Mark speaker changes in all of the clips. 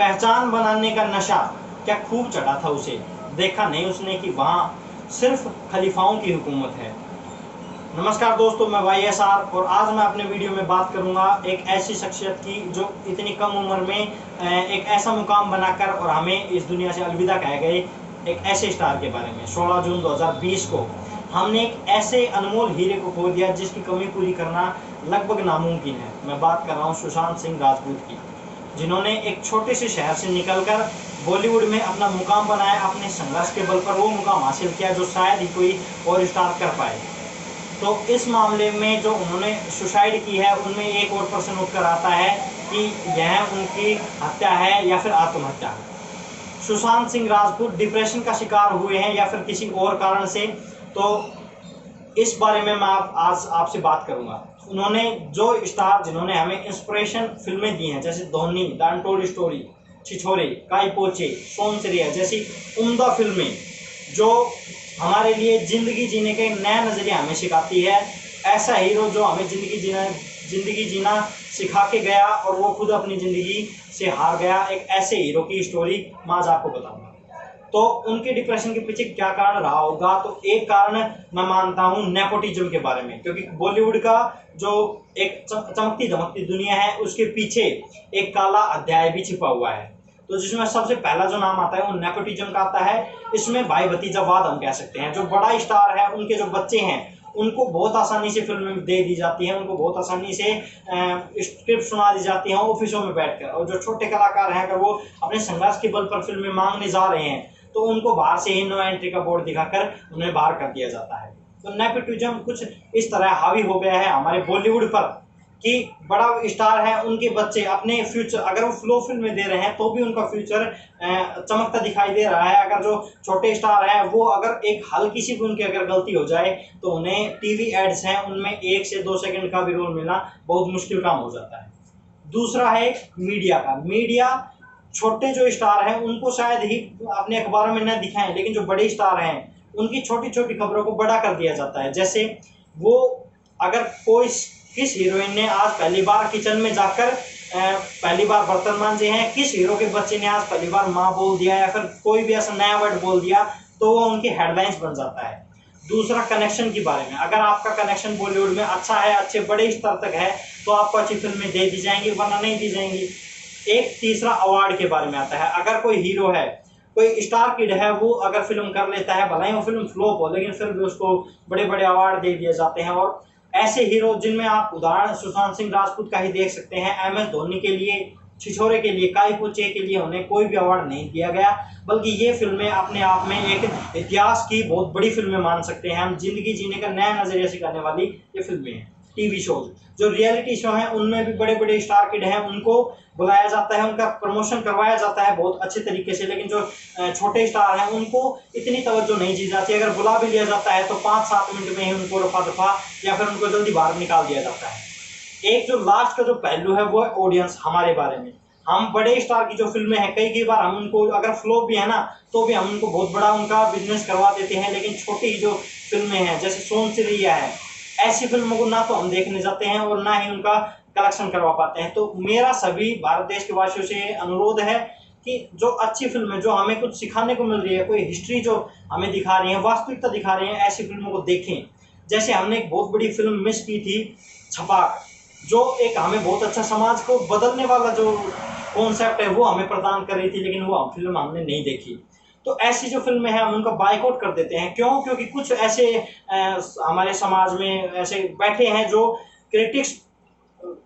Speaker 1: पहचान बनाने का नशा क्या खूब चढ़ा था उसे। देखा नहीं उसने कि वहाँ सिर्फ खलीफाओं की हुकूमत है। नमस्कार दोस्तों, मैं YSR और आज मैं अपने वीडियो में बात करूंगा एक ऐसी शख्सियत की जो इतनी कम उम्र में एक ऐसा मुकाम बनाकर और हमें इस दुनिया से अलविदा कह गए, एक ऐसे स्टार के बारे में। 16 जून 2020 को हमने एक ऐसे अनमोल हीरे को खो दिया जिसकी कमी पूरी करना लगभग नामुमकिन है। मैं बात कर रहा हूँ सुशांत सिंह राजपूत की, जिन्होंने एक छोटे से शहर से निकलकर बॉलीवुड में अपना मुकाम बनाया। अपने संघर्ष के बल पर वो मुकाम हासिल किया जो शायद ही कोई और स्टार कर पाए। तो इस मामले में जो उन्होंने सुसाइड की है उनमें एक और प्रश्न उठकर आता है कि यह उनकी हत्या है या फिर आत्महत्या है। सुशांत सिंह राजपूत डिप्रेशन का शिकार हुए हैं या फिर किसी और कारण से, तो इस बारे में मैं आज आपसे बात करूंगा। उन्होंने जो स्टार जिन्होंने हमें इंस्पिरेशन फिल्में दी हैं, जैसे धोनी, द अनटोल्ड स्टोरी, छिछोरे, काई पोचे, सोनसरिया जैसी उम्दा फिल्में जो हमारे लिए ज़िंदगी जीने के नया नज़रिया हमें सिखाती है। ऐसा हीरो जो हमें ज़िंदगी जीना सिखा के गया और वो खुद अपनी ज़िंदगी से हार गया, एक ऐसे हीरो की स्टोरी मैं आज आपको बताऊंगा। तो उनके डिप्रेशन के पीछे क्या कारण रहा होगा, तो एक कारण मैं मानता हूँ नेपोटिज्म के बारे में, क्योंकि बॉलीवुड का जो एक चमकती धमकती दुनिया है उसके पीछे एक काला अध्याय भी छिपा हुआ है। तो जिसमें सबसे पहला जो नाम आता है वो नेपोटिज्म का आता है। इसमें भाई भतीजावाद हम कह सकते हैं। जो बड़ा स्टार है उनके जो बच्चे हैं उनको बहुत आसानी से फिल्म दे दी जाती है, उनको बहुत आसानी से स्क्रिप्ट सुना दी जाती है ऑफिसों में बैठकर। और जो छोटे कलाकार हैं अगर वो अपने संघर्ष के बल पर फिल्में मांगने जा रहे हैं तो उनको बाहर से ही नो एंट्री का बोर्ड दिखाकर उन्हें बाहर कर दिया जाता है। तो नेपोटिज्म कुछ इस तरह हावी हो गया है हमारे बॉलीवुड पर कि बड़ा स्टार है, उनके बच्चे अपने फ्यूचर, अगर वो फ्लो फिल्म दे रहे हैं तो भी उनका फ्यूचर चमकता दिखाई दे रहा है। अगर जो छोटे स्टार हैं वो अगर एक हल्की सी भी उनकी अगर गलती हो जाए तो उन्हें टीवी एड्स हैं उनमें 1 से 2 सेकंड का भी रोल मिलना बहुत मुश्किल काम हो जाता है। दूसरा है मीडिया का। मीडिया छोटे जो स्टार हैं उनको शायद ही अपने अखबारों में न दिखाएं, लेकिन जो बड़े स्टार हैं उनकी छोटी छोटी खबरों को बड़ा कर दिया जाता है। जैसे वो अगर किस हीरोइन ने आज पहली बार किचन में जाकर पहली बार बर्तन मांजे हैं, किस हीरो के बच्चे ने आज पहली बार माँ बोल दिया या फिर कोई भी ऐसा नया वर्ड बोल दिया, तो वो उनकी हेडलाइंस बन जाता है। दूसरा कनेक्शन के बारे में, अगर आपका कनेक्शन बॉलीवुड में अच्छा है, अच्छे बड़े स्तर तक है, तो आपको अच्छी फिल्में दे दी जाएंगी, वरना नहीं दी जाएंगी। एक तीसरा अवार्ड के बारे में आता है। अगर कोई हीरो है, कोई स्टार किड है, वो अगर फिल्म कर लेता है, भले ही वो फिल्म फ्लॉप हो, लेकिन फिर भी उसको बड़े बड़े अवार्ड दे दिए जाते हैं। और ऐसे हीरो जिनमें आप उदाहरण सुशांत सिंह राजपूत का ही देख सकते हैं। MS धोनी के लिए, छिछोरे के लिए, काई पोचे के लिए उन्हें कोई भी अवार्ड नहीं दिया गया, बल्कि ये फिल्में अपने आप में एक इतिहास की बहुत बड़ी फिल्में मान सकते हैं हम। जिंदगी जीने का नया नजरिया सिखाने वाली ये फिल्में हैं। टीवी शोज, जो रियलिटी शो हैं, उनमें भी बड़े बड़े स्टार किड हैं, उनको बुलाया जाता है, उनका प्रमोशन करवाया जाता है बहुत अच्छे तरीके से। लेकिन जो छोटे स्टार हैं उनको इतनी तवज्जो नहीं दी जाती। अगर बुला भी लिया जाता है तो 5-7 मिनट में ही उनको रफा दफा या फिर उनको जल्दी बाहर निकाल दिया जाता है। एक जो लास्ट का जो पहलू है वो है ऑडियंस हमारे बारे में। हम बड़े स्टार की जो फिल्में हैं कई बार हम उनको अगर फ्लॉप भी है ना तो भी हम उनको बहुत बड़ा उनका बिजनेस करवा देते हैं। लेकिन छोटी जो फिल्में हैं जैसे सोनसरिया है, ऐसी फिल्मों को ना तो हम देखने जाते हैं और ना ही उनका कलेक्शन करवा पाते हैं। तो मेरा सभी भारत देश के वासियों से अनुरोध है कि जो अच्छी फिल्में जो हमें कुछ सिखाने को मिल रही है, कोई हिस्ट्री जो हमें दिखा रही है, वास्तविकता दिखा रही है, ऐसी फिल्मों को देखें। जैसे हमने एक बहुत बड़ी फिल्म मिस की थी, छपाक, जो एक हमें बहुत अच्छा समाज को बदलने वाला जो कॉन्सेप्ट है वो हमें प्रदान कर रही थी, लेकिन वो फिल्म हमने नहीं देखी। तो ऐसी जो फिल्में हैं हम उनका बायकॉट कर देते हैं। क्यों? क्योंकि कुछ ऐसे हमारे समाज में ऐसे बैठे हैं जो क्रिटिक्स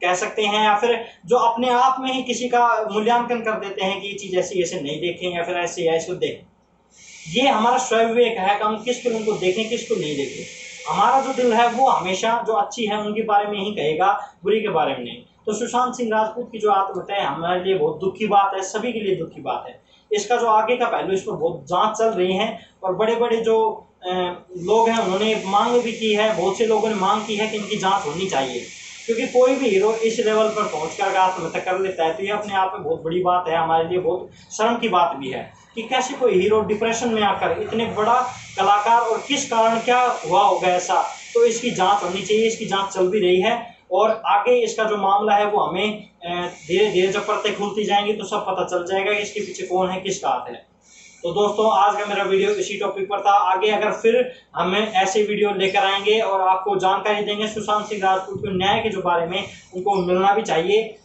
Speaker 1: कह सकते हैं, या फिर जो अपने आप में ही किसी का मूल्यांकन कर देते हैं कि ये चीज़ ऐसी ऐसे नहीं देखें या फिर ऐसे ऐसे देखें। ये हमारा स्वयं विवेक है कि हम किस फिल्म को देखें, किसको नहीं देखें। हमारा जो दिल है वो हमेशा जो अच्छी है उनके बारे में ही कहेगा, बुरी के बारे में नहीं। तो सुशांत सिंह राजपूत की जो आत्महत्या है हमारे लिए बहुत दुख की बात है, सभी के लिए दुख की बात है। इसका जो आगे का पहलू, इस पर बहुत जांच चल रही है और बड़े बड़े जो लोग हैं उन्होंने मांग भी की है, बहुत से लोगों ने मांग की है कि इनकी जांच होनी चाहिए। क्योंकि कोई भी हीरो इस लेवल पर पहुंचकर आत्महत्या कर लेता है तो ये अपने आप में बहुत बड़ी बात है, हमारे लिए बहुत शर्म की बात भी है कि कैसे कोई हीरो डिप्रेशन में आकर इतने बड़ा कलाकार, और किस कारण क्या हुआ होगा ऐसा, तो इसकी जांच होनी चाहिए। इसकी जांच चल भी रही है और आगे इसका जो मामला है वो हमें धीरे धीरे जब परतें खुलती जाएंगी तो सब पता चल जाएगा कि इसके पीछे कौन है, किसका हाथ है। तो दोस्तों आज का मेरा वीडियो इसी टॉपिक पर था। आगे अगर फिर हमें ऐसे वीडियो लेकर आएंगे और आपको जानकारी देंगे सुशांत सिंह राजपूत के न्याय के जो बारे में, उनको मिलना भी चाहिए।